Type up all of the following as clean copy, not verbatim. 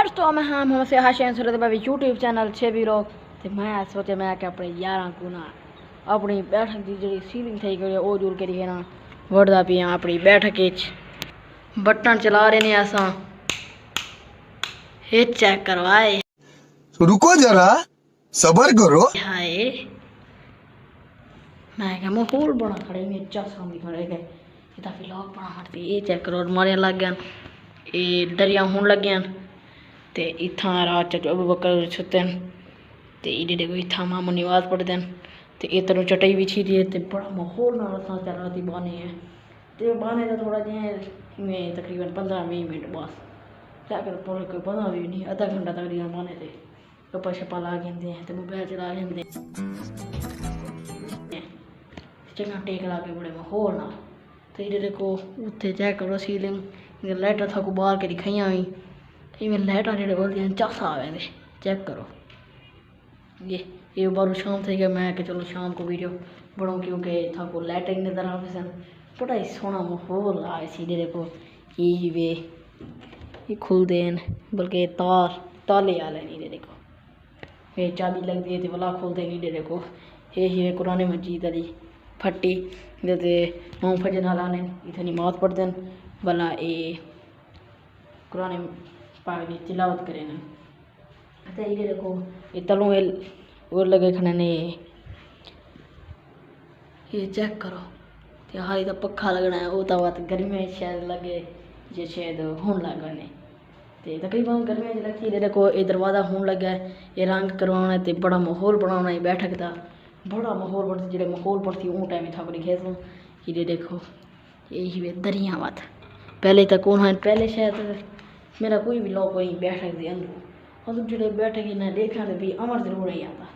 यार तो मैं हम हमसे हाशियन सूरत भाई यूट्यूब चैनल छे भी रोक ते मैं सोचे मैं कि अपने यारां को ना अपनी बैठक की जी सीलिंग थी गई वो दूर करिए ना वड़दा पिया अपनी बैठक बटन चला रहे ने असा ये चेक करवाए रुको जरा सबर करो। हाय मैं क्या माहौल बड़ा खड़े में चसा भी खड़े गए इतना फिलहाल बड़ा हटते ये चेक करो मारे लग गया ये दरिया होने लग गया ते इत्थां रात च अबू बकर सुते ते इडे देखो इत्थां मामू नमाज पढ़ते हैं ते इधर चटाई बिछी दी है ते बड़ा माहौल नाल असां चल रहा थी बाने है ते बाने का थोड़ा जिहा में तकरीबन 15-20 मिनट बस क्या कर थोड़ा कोई पता भी नहीं आधा घंटा तकरीबन बाने थे गप्पा शप्पा ला लेंदे हैं ते मोबाइल चला लेंदे चंगा टेक ला के बड़े माहौल नाल ते इडे देखो उत्थे चेक करो सीलिंग लाइटां था को बाहर के दिखाइयां हुई इवें लाइटां जेह्ड़े बोलदियां चस आवे दे चेक करो ये बारू शाम थी गया मैं कि चलो शाम को वीडियो बनाऊँ क्योंकि था को लाइटिंग नजर आ सन बड़ा ही सोहना माहौल आए सीधे देखो ये वे ये खुलते हैं बल्कि ताले आले नहीं देखो ये चाबी लगती है तो भला खुलते नहीं देखो ये कुरान मजीद अली फट्टी जैसे मोम फजन लाने इतनी मौत पढ़ते हैं भला ये कुरान पाक की तिलावत करें ना अच्छा ये देखो ये तलों और लगे खने ने ये चेक करो ते हाली तो पक्खा लगना है वो तो बात गर्मी में शायद लगे जो शायद होने लगा ने ते तकरीबन गर्मी में लगती है देखो ये दरवाज़ा होने लगा है ये रंग करवाना ते बड़ा माहौल बनाना है बैठक का बड़ा माहौल बढ़ती जो माहौल पड़ती उन टाइम था बड़ी खेस ये देखो यही दरिया बात पहले तक कौन है पहले शायद मेरा कोई भी लोग कोई बैठक दे अंदर मतलब जो बैठक इन्हें देखा तो भी अमर जरूर नहीं आता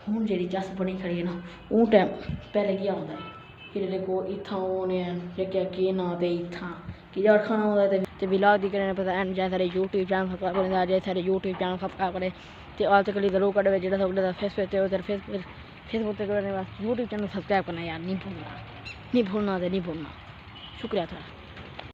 हूँ जी चस बनी खड़ी है ना वो टाइम पहले क्या होता है फिर देखो इतना होने क्या के ना तो इतना कि यार खाना होता है तो ब्लॉग दी करने पता एंड जाए सारे यूट्यूब चैनल सब्सक्राइब करें जाए सारे यूट्यूब चैनल सब्सक्राइब करें तो आज तक जरूर कटे जो सब फेसबुक पे उधर फेसबुक पे करने यूट्यूब चैनल सब्सक्राइब करना यार नहीं भूलना नहीं भूलना शुक्रिया था।